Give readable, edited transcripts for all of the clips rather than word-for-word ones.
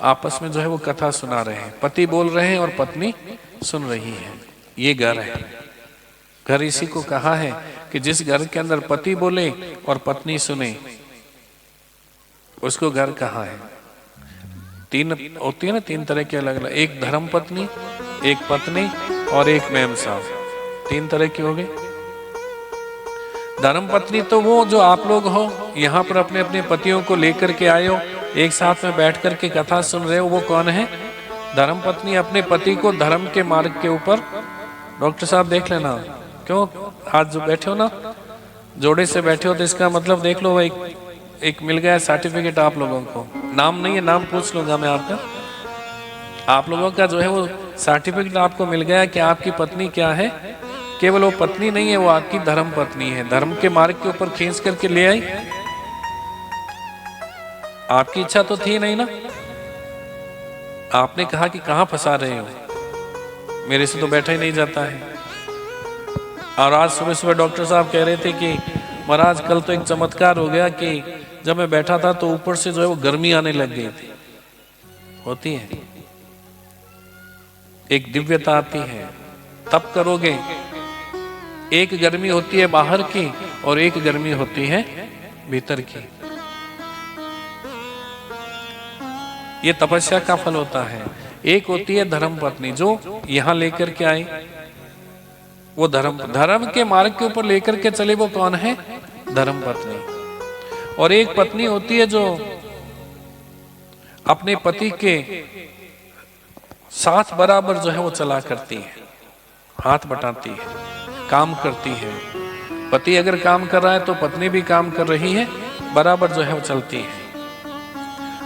आपस में जो है वो कथा सुना रहे हैं, पति बोल रहे हैं और पत्नी सुन रही है। ये घर है। घर इसी को कहा है कि जिस घर के अंदर पति बोले और पत्नी सुने, उसको घर कहा है। तीन होती है ना, तीन तरह के अलग अलग, एक धर्म पत्नी, एक पत्नी और एक मेम साहब, तीन तरह की हो गई। धर्म पत्नी तो वो जो आप लोग हो यहाँ पर अपने अपने पतियों को लेकर के आए हो, एक साथ में बैठ कर के कथा सुन रहे हो, वो कौन है? धर्म पत्नी अपने पति को धर्म के मार्ग के ऊपर, डॉक्टर साहब देख लेना, क्यों आज जो बैठे हो ना जोड़े से बैठे हो, तो इसका मतलब देख लो, एक मिल गया सर्टिफिकेट आप लोगों को। नाम नहीं है, नाम पूछ लूंगा मैं आपका। आप लोगों का जो है वो सर्टिफिकेट आपको मिल गया कि आपकी पत्नी क्या है। केवल वो पत्नी नहीं है, वो आपकी धर्म पत्नी है। धर्म के मार्ग के ऊपर खींच करके ले आई। आपकी इच्छा तो थी नहीं ना, आपने कहा कि कहां फंसा रहे हो, मेरे से तो बैठा ही नहीं जाता है। और आज सुबह सुबह डॉक्टर साहब कह रहे थे कि महाराज कल तो एक चमत्कार हो गया कि जब मैं बैठा था तो ऊपर से जो है वो गर्मी आने लग गई थी। होती है, एक दिव्यता आती है। तब करोगे, एक गर्मी होती है बाहर की और एक गर्मी होती है भीतर की। ये तपस्या का फल होता है। एक होती है धर्म पत्नी जो यहां लेकर के आई, वो धर्म के मार्ग के ऊपर लेकर के चले, वो कौन है? धर्म पत्नी। और एक पत्नी होती है जो अपने पति के साथ बराबर जो है वो चला करती है, हाथ बटाती है, काम करती है। पति अगर काम कर रहा है तो पत्नी भी काम कर रही है, बराबर जो है वो चलती है।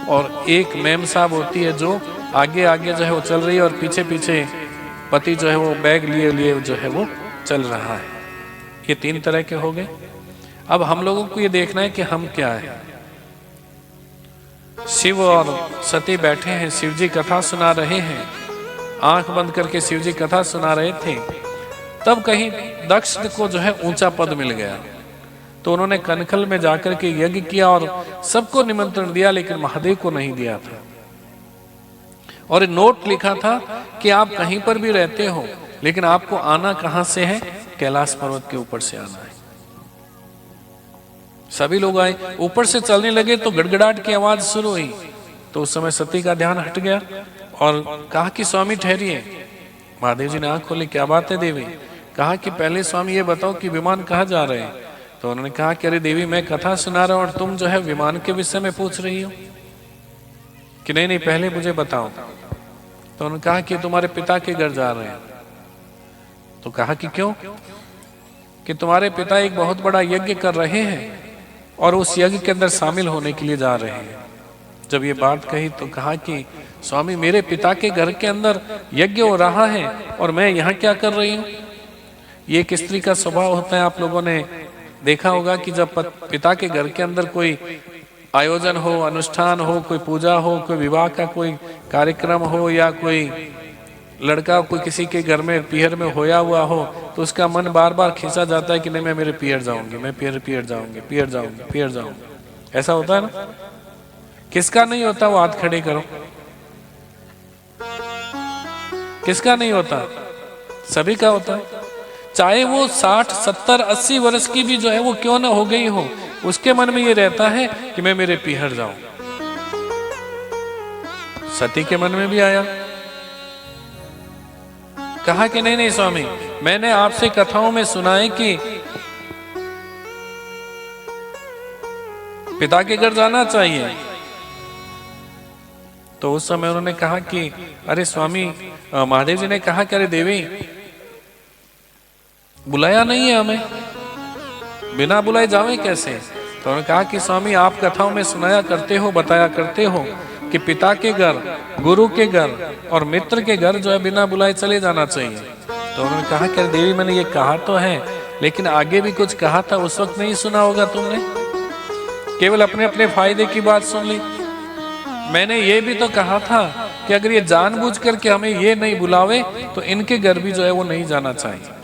और एक मेम साहब होती है जो आगे आगे जो है वो चल रही है और पीछे पीछे पति जो है वो बैग लिए लिए जो है वो चल रहा है। ये तीन तरह के हो गए। अब हम लोगों को ये देखना है कि हम क्या है। शिव और सती बैठे हैं, शिव जी कथा सुना रहे हैं, आंख बंद करके शिव जी कथा सुना रहे थे। तब कहीं दक्ष को जो है ऊंचा पद मिल गया, तो उन्होंने कनखल में जाकर के यज्ञ किया और सबको निमंत्रण दिया, लेकिन महादेव को नहीं दिया था। और नोट लिखा था कि आप कहीं पर भी रहते हो, लेकिन आपको आना कहां से है? कैलाश पर्वत के ऊपर से आना है। सभी लोग आए, ऊपर से चलने लगे तो गड़गड़ाहट की आवाज शुरू हुई। तो उस समय सती का ध्यान हट गया और कहा कि स्वामी ठहरिए। महादेव जी ने आंख खोली, क्या बात है देवी? कहा कि पहले स्वामी ये बताओ कि विमान कहाँ जा रहे हैं? तो उन्होंने कहा कि अरे देवी, मैं कथा सुना रहा हूं और तुम जो है विमान के विषय में पूछ रही हो कि नहीं पहले मुझे बताओ। तो उन्होंने कहा कि तुम्हारे पिता के घर जा रहे हैं। तो कहा कि क्यों? कि तुम्हारे पिता एक बहुत बड़ा यज्ञ कर रहे हैं और उस यज्ञ के अंदर शामिल होने के लिए जा रहे हैं। जब ये बात कही तो कहा कि स्वामी, मेरे पिता के घर के अंदर यज्ञ हो रहा है और मैं यहाँ क्या कर रही हूँ? ये एक स्त्री का स्वभाव होता है। आप लोगों ने देखा होगा कि जब पिता के घर के अंदर कोई आयोजन हो, अनुष्ठान हो, कोई पूजा हो, कोई विवाह का कोई कार्यक्रम हो, या कोई लड़का कोई किसी के घर में पीहर में होया हुआ हो, तो उसका मन बार बार खींचा जाता है कि नहीं, मैं मेरे पीहर जाऊंगी, मैं पीहर जाऊंगी। ऐसा होता है ना? किसका नहीं होता? वो हाथ खड़े करो। किसका नहीं होता? सभी का होता है। चाहे वो 60, 70, 80 वर्ष की भी जो है वो क्यों ना हो गई हो, उसके मन में ये रहता है कि मैं मेरे पीहर जाऊं। सती के मन में भी आया, कहा कि नहीं स्वामी, मैंने आपसे कथाओं में सुना है कि पिता के घर जाना चाहिए। तो उस समय उन्होंने कहा कि अरे स्वामी, महादेव जी ने कहा कि अरे देवी, बुलाया नहीं है हमें, बिना बुलाए जावे कैसे? तो उन्होंने कहा कि स्वामी, आप कथाओं में सुनाया करते हो, बताया करते हो कि पिता के घर, गुरु के घर और मित्र के घर जो है बिना बुलाए चले जाना चाहिए। तो उन्होंने कहा कि देवी, मैंने ये कहा तो है, लेकिन आगे भी कुछ कहा था, उस वक्त नहीं सुना होगा तुमने, केवल अपने अपने फायदे की बात सुन ली। मैंने ये भी तो कहा था कि अगर ये जानबूझ करके हमें ये नहीं बुलावे तो इनके घर भी जो है वो नहीं जाना चाहिए।